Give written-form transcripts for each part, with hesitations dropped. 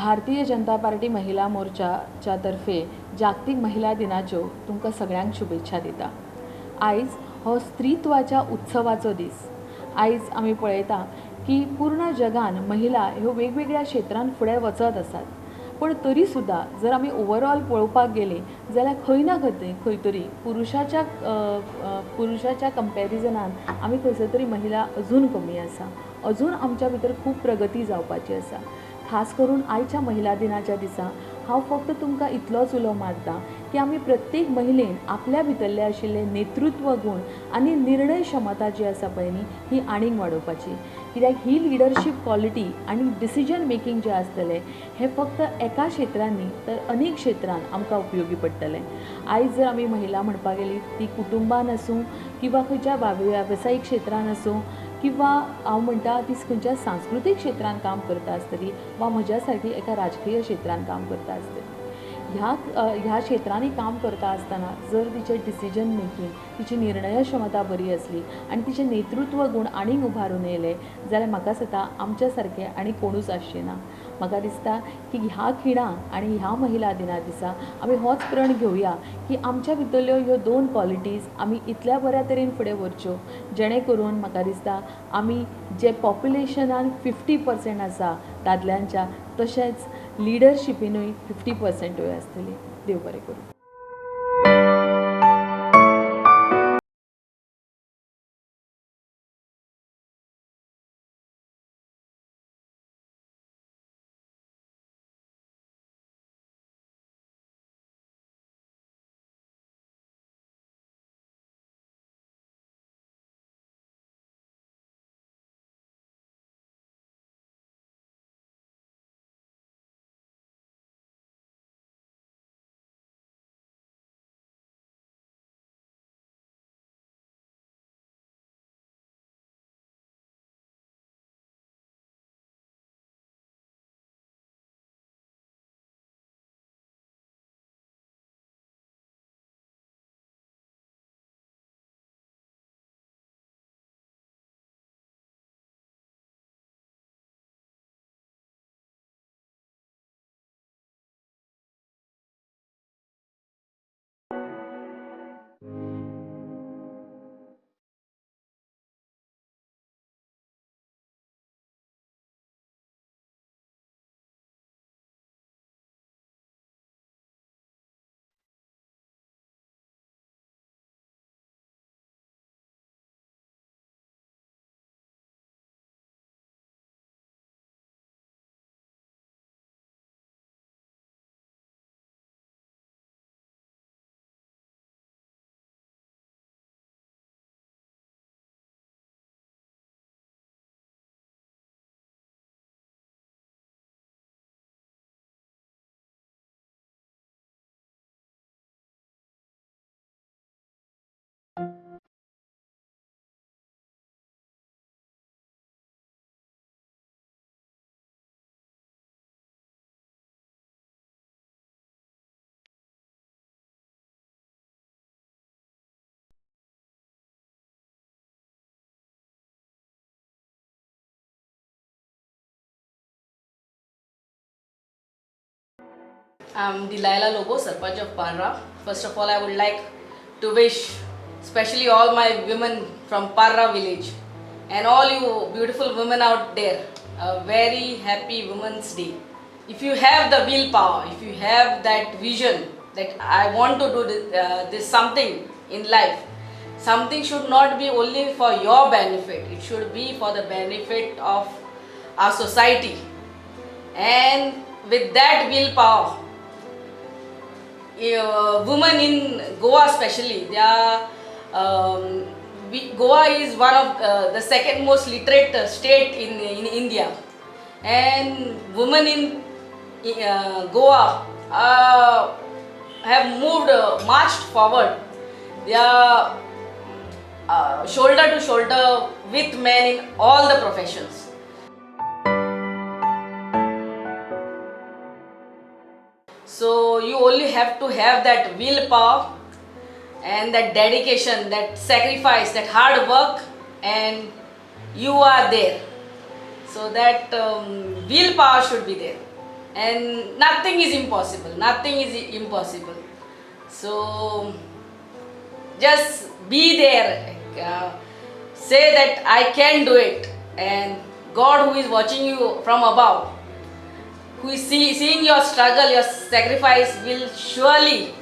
Bharatiya Janata party महिला मोर्चाच्या तर्फे जागतिक महिला दिनाच्यो तुमकां सगळ्यांक शुभेच्छा दिता। आयज हो स्त्रीत्वाच्या उत्सवाचो दीस। आयज आमी पळयता की पूर्ण जगान महिला ह्यो वेगवेगळ्या क्षेत्रांत फुडें वचत आसात, पण तरी सुद्धा जर आमी ओवरऑल पळोवपाक गेले जाल्यार खंय ना खंय तरी पुरुषाच्या कंपॅरिजनान आमी खंयसर तरी महिला अजून कमी आसा। अजून आमच्या भितर खूब प्रगती जावपाची आसा। खास करून आयच्या महिला दिनाच्या दिसा हांव फक्त तुमकां इतलोच उलो मारतां की आमी प्रत्येक महिलेन आपल्या भितरले आशिल्ले नेतृत्व गूण आनी निर्णय क्षमता जी आसा पळय न्ही ही आनीक वाडोवपाची। कित्याक ही लिडरशीप क्वॉलिटी आनी डिसिजन मेकींग जें आसतलें हें फक्त एका क्षेत्रांत न्ही तर अनेक क्षेत्रांत आमकां उपयोगी पडटलें। आयज जर आमी महिला म्हणपाक गेली ती कुटुंबान आसूं किंवा खंयच्या वेवसायीक क्षेत्रांत आसूं किंवा हांव म्हणटा ती खंयच्या सांस्कृतीक क्षेत्रांत काम करता आसतली वा म्हज्या सारकी एका राजकीय क्षेत्रांत काम करता आसतली, ह्या क्षेत्रांनी काम करता आसतना जर तिचें डिसिजन मेकींग तिची निर्णय क्षमता बरी आसली आनी तिचें नेतृत्व गूण आनीक उबारून येयले जाल्यार म्हाका दिसता आमच्या सारकें आनी कोणूच आसचें ना। म्हाका दिसता की ह्या खिणाक आनी ह्या महिला दिना दिसा आमी होच प्रण घेवया की आमच्या भितरल्यो ह्यो दोन क्वॉलिटीज आमी इतल्या बऱ्या तरेन फुडें व्हरच्यो जेणे करून म्हाका दिसता आमी जे पॉप्युलेशनान 50% आसा दादल्यांच्या तशेंच लिडरशिपीनूय 50% आसतली। देव बरें करूं। I'm Delilah Lobo, Sarpanch of Parra. First of all, I would like to wish especially all my women from Parra village and all you beautiful women out there a very happy Women's Day. If you have the willpower, if you have that vision that I want to do this something in life, something should not be only for your benefit, it should be for the benefit of our society. And with that willpower, women in Goa especially, they are, Goa is one of the second most literate state in India, and women in Goa have moved, marched forward. They are shoulder to shoulder with men in all the professions. So you only have to have that willpower and that dedication, that sacrifice, that hard work, and you are there. So that willpower should be there. and nothing is impossible. Nothing is impossible. So just be there. Say that I can do it, and God, who is watching you from above, who is seeing your struggle, your sacrifice, will surely,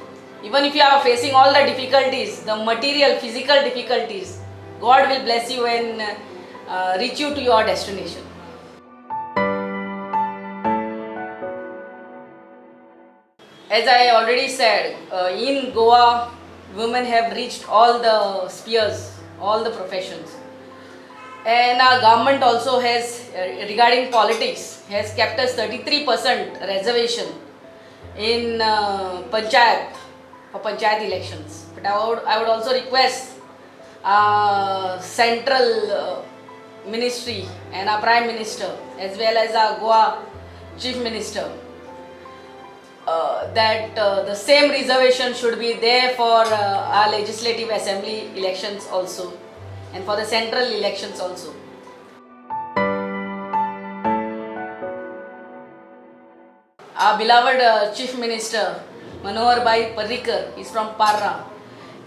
even if you are facing all the difficulties, the material, physical difficulties, God will bless you and reach you to your destination. As I already said, in Goa, women have reached all the spheres, all the professions. And our government also has, regarding politics, has kept us 33% reservation in panchayat, for panchayat elections. But I would also request central ministry and our prime minister, as well as our Goa chief minister, that the same reservation should be there for our legislative assembly elections also, and for the central elections also. Our beloved Chief Minister Manohar Bhai Parrikar is from Parra,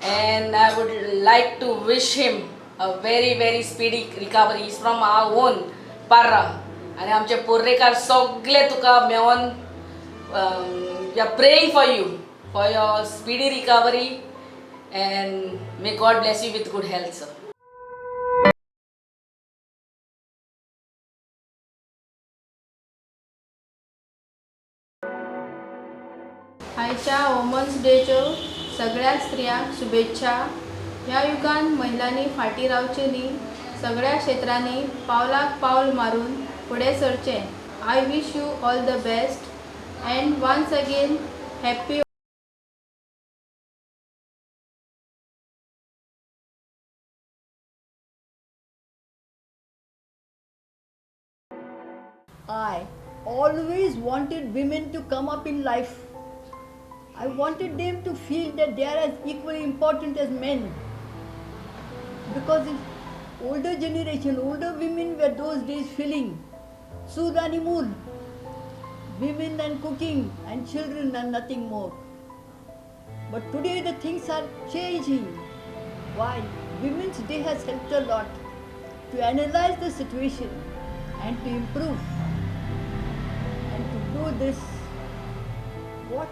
and I would like to wish him a very very speedy recovery. He is from our own Parra, and आमचे पोर्रेकार सगळे तुका मेळोन we are praying for you for your speedy recovery, and may God bless you with good health, sir. आयच्या women's डेच्यो सगळ्या स्त्रियांक शुभेच्छा. ह्या युगान महिलांनी फाटी रावचे न्ही, सगळ्या क्षेत्रांनी पावलाक पावल मारून फुडें सरचें. I wish you all the best and once again happy. I always wanted women to come up in life. I wanted them to feel that they are as equally important as men. Because in older generation, older women were those days feeling Sudani moon. Women and cooking and children and nothing more. But today the things are changing. Why? Women's Day has helped a lot to analyze the situation and to improve. And to do this, what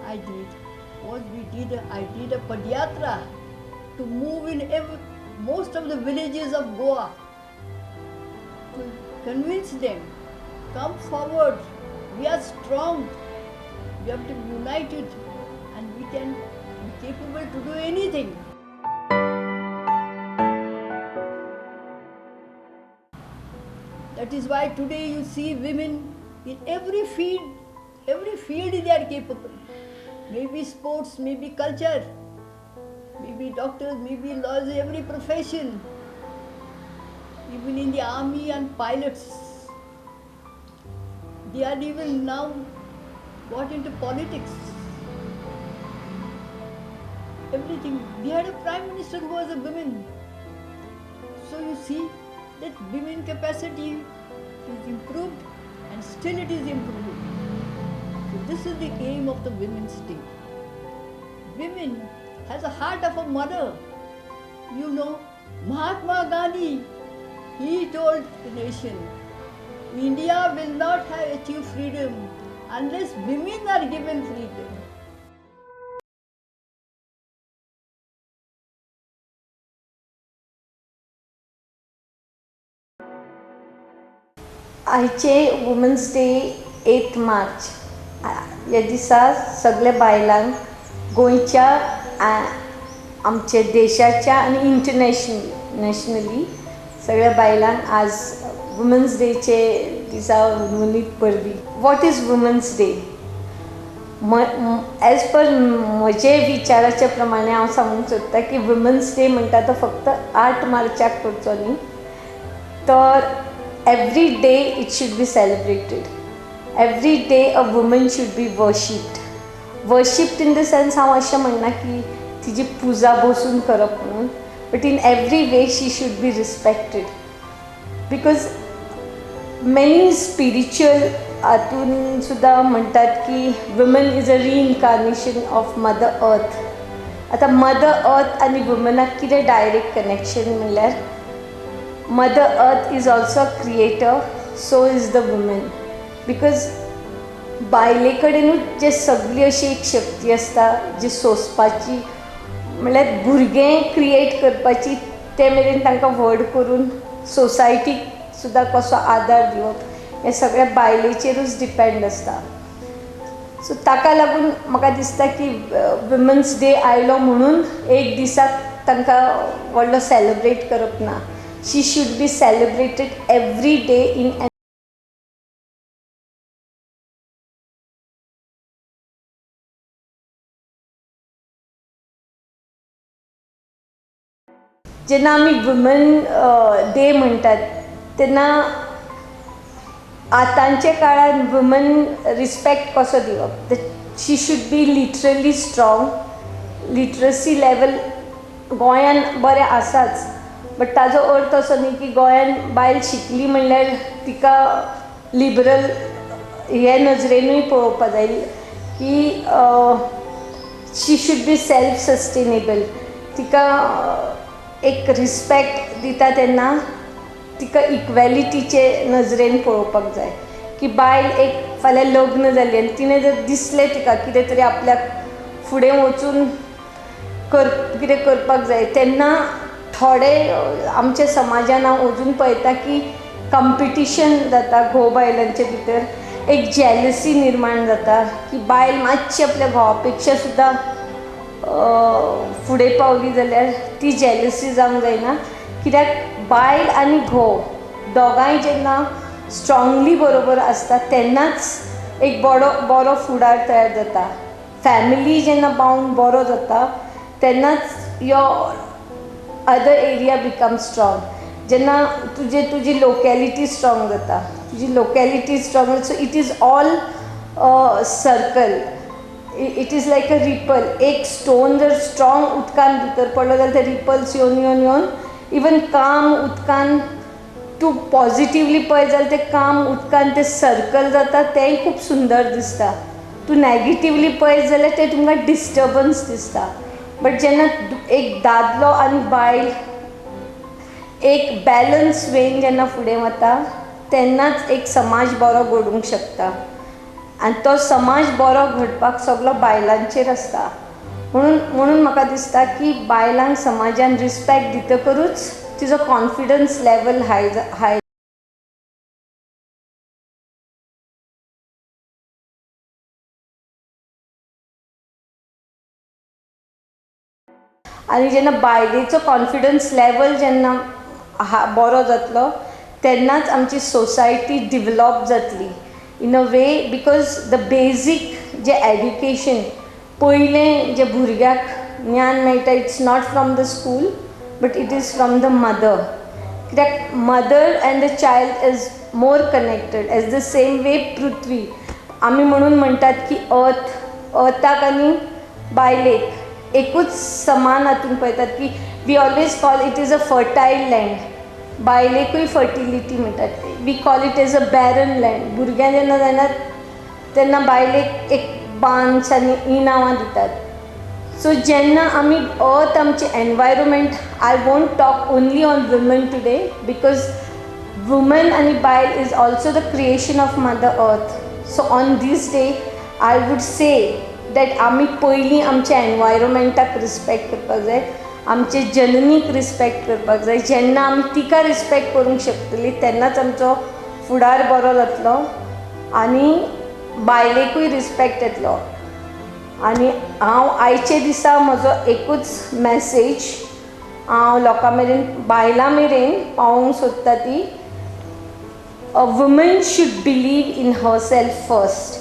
I did was I did a padyatra to move in most of the villages of Goa to convince them, come forward. We are strong, we have to be united, and we can be capable to do anything. That is why today you see women in every field they are capable. Maybe sports, maybe culture, maybe doctors, maybe lawyers, every profession. Even in the army and pilots. They are even now got into politics. Everything. We had a prime minister who was a woman. So you see that women capacity is improved, and still it is improving. So this is the aim of the Women's Day. Women has a heart of a mother. You know, Mahatma Gandhi, he told the nation, India will not have achieved freedom unless women are given freedom. आयचे women's day 8 मार्च ह्या दिसा सगळे बायलांक गोंयच्या आमच्या देशाच्या आनी internationally सगळ्या बायलांक आज वुमन्स डेचे दिसा मनयत परबी. What is women's day? As per म्हजे विचाराचे प्रमाणे हांव सांगूंक सोदतां की वुमन्स डे म्हणटा तो फक्त 8 मार्चाक करचो न्ही, तर every day it should be celebrated. Every day a woman should be worshipped in the sense हांव अशें म्हणना की तिची पुजा बसून करप म्हणून, but in every way she should be respected, because many spiritual हातून सुद्दां म्हणटात की woman is a reincarnation of mother earth. आतां मदर अर्थ आनी वुमनाक कितें डायरेक्ट कनेक्शन म्हणल्यार mother earth is also a creator, so is the woman. Because बायले कडेनूच जे सगळी अशी एक शक्ती आसता जी सोंसपाची, म्हणल्यार भुरगें क्रिएट करपाची, ते मेरेन तांकां व्हड करून सोसायटीक सुद्दां कसो आदार दिवप, हें सगळें बायलेचेरूच डिपेंड आसता. सो ताका लागून म्हाका दिसता की वुमन्स डे आयलो म्हणून एक दिसाक तांकां व्हडलो सेलिब्रेट करप ना. She should be celebrated every day in. जेन्ना आमी वुमन डे म्हणटात तेन्ना आतांच्या काळान वुमन रिस्पेक्ट कसो दिवप. She should be literally strong. Literacy level गोंयान बरें आसाच, बट ताजो अर्थ असो न्ही की गोंयान बायल शिकली म्हणल्यार तिका लिबरल हे नजरेनूय पळोवपा जाय की she should be self sustainable. तिका एक रिस्पेक्ट दिता तेन्ना तिका इक्वेलिटीचे नजरेन पळोवपाक जाय की बायल एक फाल्यां लग्न जाली आनी तिणें जर दिसलें तिका कितें तरी आपल्याक फुडें वचून कितें करपाक जाय, तेन्ना थोडे आमच्या समाजान हांव अजून पळयता की कंपिटिशन जाता घोव बायलांचे भितर. एक जेलसी निर्माण जाता की बायल मातशी आपल्या घोवा पेक्षा सुद्दां फुडें पावली जाल्यार ती जेलसी जावंक जायना. कित्याक बायल आनी घोव दोगांय जेन्ना स्ट्रॉंगली बरोबर आसता तेन्नाच एक बरो फुडार तयार जाता. फॅमिली जेन्ना बावंड बरो जाता तेन्नाच your other area become strong. जेन्ना तुजी लोकॅलिटी स्ट्रॉंग जाता, तुजी locality strong, so it is all circle. It is like a ripple. एक स्टोन जर स्ट्रॉंग उदकान भितर पडलो जाल्यार ते रिपल्स येवन इवन काम उदकान तूं पॉजिटिवली पळय जाल्यार ते काम उदकान ते सर्कल जाता, तेंय खूब सुंदर दिसता. तूं नॅगेटिवली पळयत जाल्यार ते तुमकां डिस्टर्बन्स दिसता. बट जेन्ना एक दादलो आनी बायल एक बॅलन्स वेन जेन्ना फुडें वता तेन्नाच एक समाज बरो घडूंक शकता. आनी तो समाज बरो घडपाक सगळो बायलांचेर आसता. म्हणून म्हाका दिसता की बायलांक समाजान रिस्पेक्ट दितकरूच तिजो कॉन्फिडन्स लेवल हाय. आनी जेन्ना बायलेचो कॉन्फिडन्स लेवल जेन्ना बरो जातलो तेन्नाच आमची सोसायटी डिवलॉप जातली in a way. Because the basic जे एड्युकेशन पयलें जे भुरग्याक ज्ञान मेळटा it's not from the school but it is from the mother. कित्याक mother and the child is more connected as the same way पृथ्वी. आमी म्हणून म्हणटात की अर्थाक आनी बायलेक एकूच समान हातून पळयतात की we always call it is a fertile land. बायलेकूय फर्टिलिटी म्हणटात. We call it as a barren land. भुरग्यां जेन्ना जायना तेन्ना बायलेक एक बांस आनी ही नांवां दितात. सो जेन्ना आमी अर्थ आमचे environment, I won't talk only on woman today because woman आनी बायल is also the creation of mother earth. So on these day I would say that आमी पयलीं आमच्या एनवायरमेंटाक रिस्पेक्ट करपाक जाय, आमचे जननीक रिस्पेक्ट करपाक जाय. जेन्ना आमी तिका रिस्पेक्ट करूंक शकतली तेन्नाच आमचो फुडार बरो जातलो आनी बायलेकूय रिस्पेक्ट येतलो. आनी हांव आयचे दिसा म्हजो एकूच मॅसेज हांव लोकां मेरेन, बायलां मेरेन पावोवंक सोदता ती, a woman should believe in her self first.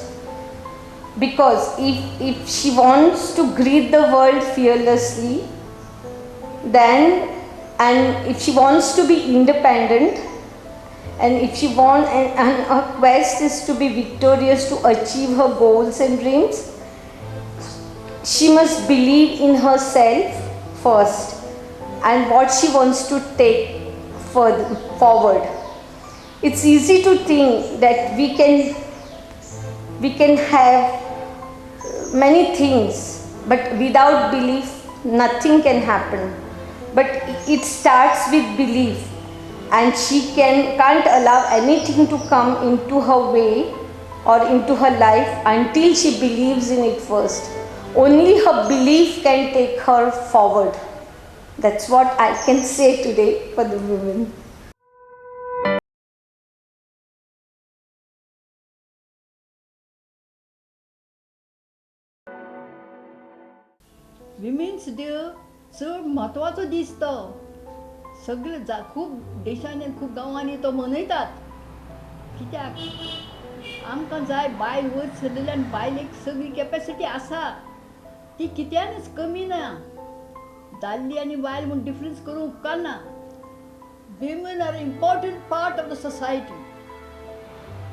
Because if she wants to greet the world fearlessly, then, and if she wants to be independent, and if she wants, and her quest is to be victorious to achieve her goals and dreams, she must believe in herself first and what she wants to take forward. It's easy to think that we can we can have many things, but without belief, nothing can happen. But it starts with belief, and she can't allow anything to come into her way or into her life until she believes in it first. Only her belief can take her forward. That's what I can say today for the women. Women's day चड म्हत्वाचो दीस तो सगळे खूब देशांनी खूब गांवांनी तो मनयतात कित्याक आमकां जाय बायल वयर सरलेल्यान बायलेक सगळी कॅपेसिटी आसा ती कित्यानूच कमी ना दादली आनी बायल म्हूण डिफरन्स करूंक उपकारना women are important part of the society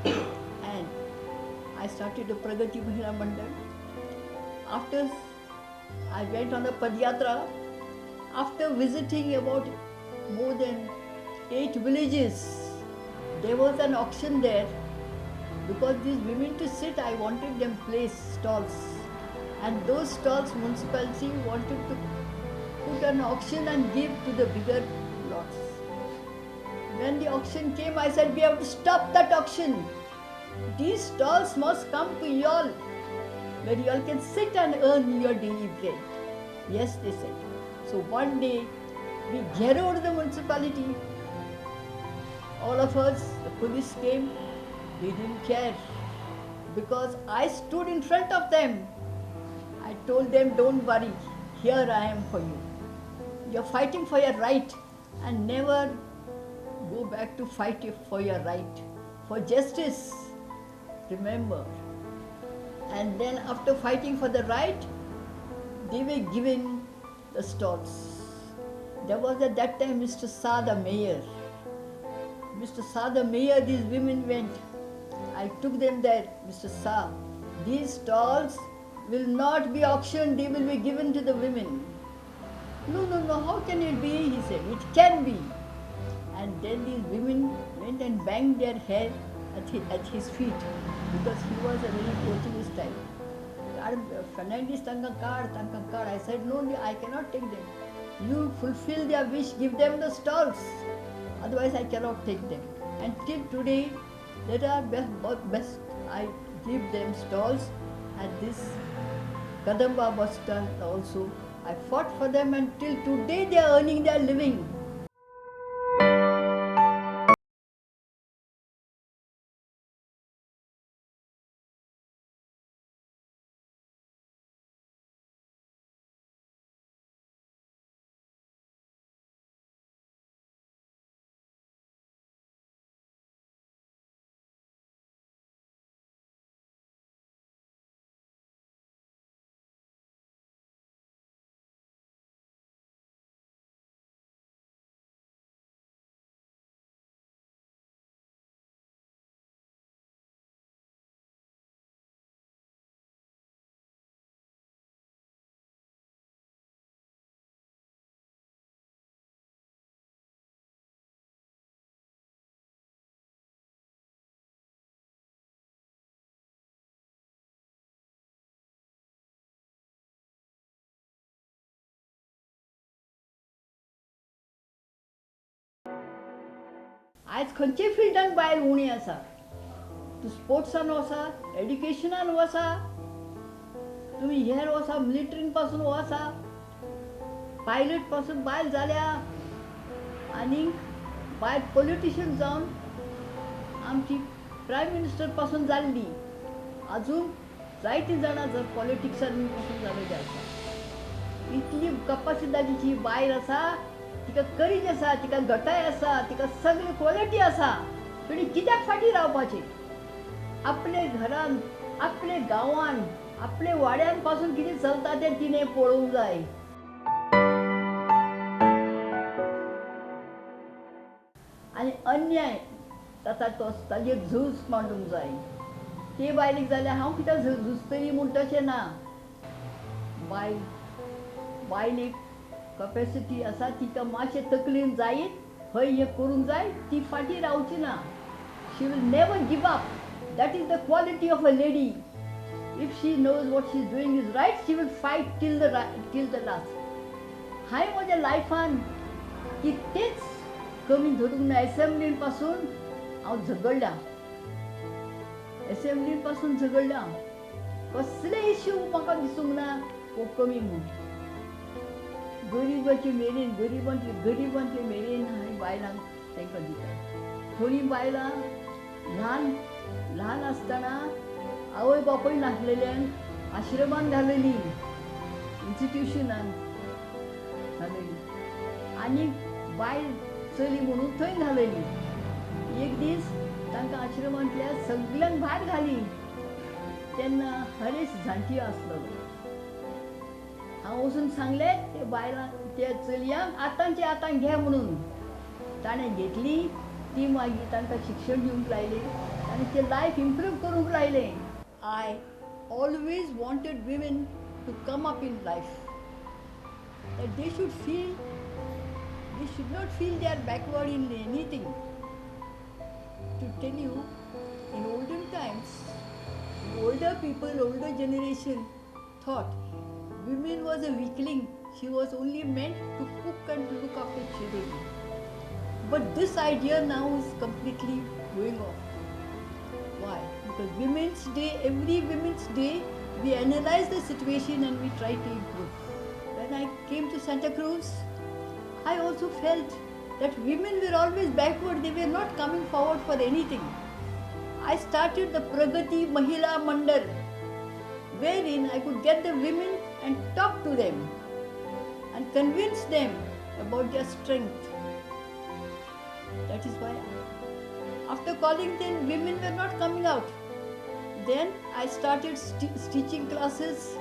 and I started the Pragati Mahila Mandal after I went on a Padyatra. After visiting about more than 8 villages, there was an auction there. Because these women to sit, I wanted them place stalls. And those stalls, municipality wanted to put an auction and give to the bigger lots. When the auction came, I said, we have to stop that auction. These stalls must come to y'all, where you all can sit and earn your daily bread. Yes, they said. So one day, we zeroed the municipality. All of us, the police came, they didn't care. Because I stood in front of them. I told them, don't worry, here I am for you. You're fighting for your right and never go back to fight for your right. For justice, remember. And then after fighting for the right, they were given the stalls. There was at that time Mr. Shah, the mayor. Mr. Shah, the mayor, these women went. I took them there. Mr. Shah, these stalls will not be auctioned, they will be given to the women. No, how can it be? He said, it can be. And then these women went and banged their hair at his feet because he was a very Portuguese type. Fernandez tanka card. I said, no, I cannot take them. You fulfill their wish, give them the stalls. Otherwise, I cannot take them. And till today, that are best. I give them stalls at this Kadamba bus stand also. I fought for them and till today they are earning their living. आज खंयचे फिल्डान बायल उणी आसा तूं स्पोर्ट्सान वसा एड्युकेशनान वसा तुमी हेर वसा मिलिटरीन पासून वसा पायलट पासून बायल जाल्या आनी बायल पॉलिटिशियन जावन आमची प्रायम मिनिस्टर पासून जाल्ली अजून जायतीं जाणां जर पॉलिटिक्सान पासून जाल्लेली आसा इतली कपासिटीची बायल आसा तिका करीज आसा तिका घटाय आसा तिका सगळी क्वॉलिटी आसा पूण कित्याक फाटीं रावपाचें आपले घरान आपले गांवान आपले वाड्यान पासून कितें चलता तें तिणें पळोवंक जाय आनी अन्याय जाता तो ताजेर झूज मांडूंक जाय ते बायलेक जाल्यार हांव कित्याक झुजतली म्हूण तशें ना बायलेक कॅपेसिटी आसा तिका मातशें तकलेन जायत खंय हें करूंक जाय ती फाटीं रावची ना she will never give up That is the quality of a lady. If she knows what she is doing is right, she will fight till the last. हाय माझ्या लायफान कितेंच कमी धरूंक ना. एसेंब्लीन पासून हांव झगडलां. एसेंब्लीन पासून झगडलां. कसले इश्यू म्हाका दिसूंक ना हो कमी म्हूण. गरिबाचे मेरेन गरिबांतले मेरेन हांवें बायलांक तांकां दिता. थोडी बायलां ल्हान आसतना आवय बापूय नासलेल्यांक आश्रमान घालयली, इन्स्टिट्यूशनान घालयली आनी बायल चली म्हणून थंय घालयली. एक दीस तांकां आश्रमांतल्या सगळ्यांक भायर घाली तेन्ना हरेश जाणटी आसलो. हांव वचून सांगलें ते बायलांक त्या चलयांक आतांचे आतां घे म्हणून. ताणें घेतली. ती मागीर तांकां शिक्षण दिवंक लायलें आनी ते लायफ इम्प्रूव करूंक लायलें. I always wanted women to come up in life, that they should not feel they are backward in anything. To tell you, in olden times, older people, older generation thought women was a weakling. She was only meant to cook and look after children. But this idea now is completely going off. Why? Because Women's Day, every Women's Day, we analyze the situation and we try to improve. When I came to Santa Cruz, I also felt that women were always backward. They were not coming forward for anything. I started the Pragati Mahila Mandal, wherein I could get the women and talk to them and convince them about their strength. That is why after calling them, women were not coming out. Then I started stitching classes,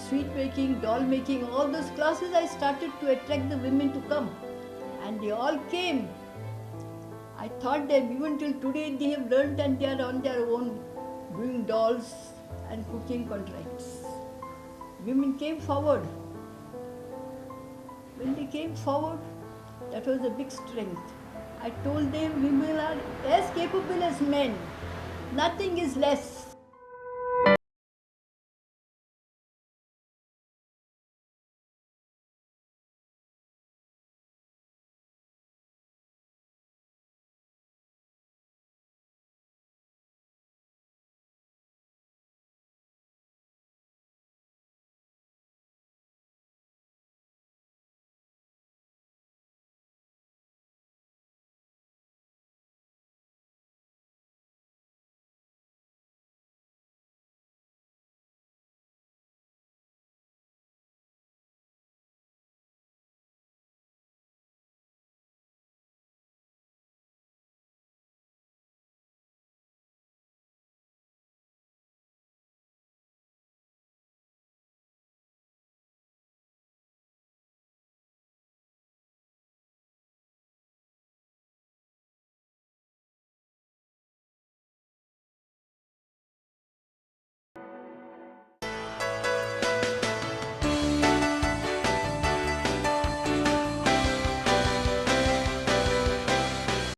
sweet making, doll making, all those classes I started to attract the women to come. And they all came. I thought that even till today they have learned and they are on their own doing dolls and cooking contracts. Women came forward. When they came forward, that was a big strength. I told them women are as capable as men. Nothing is less.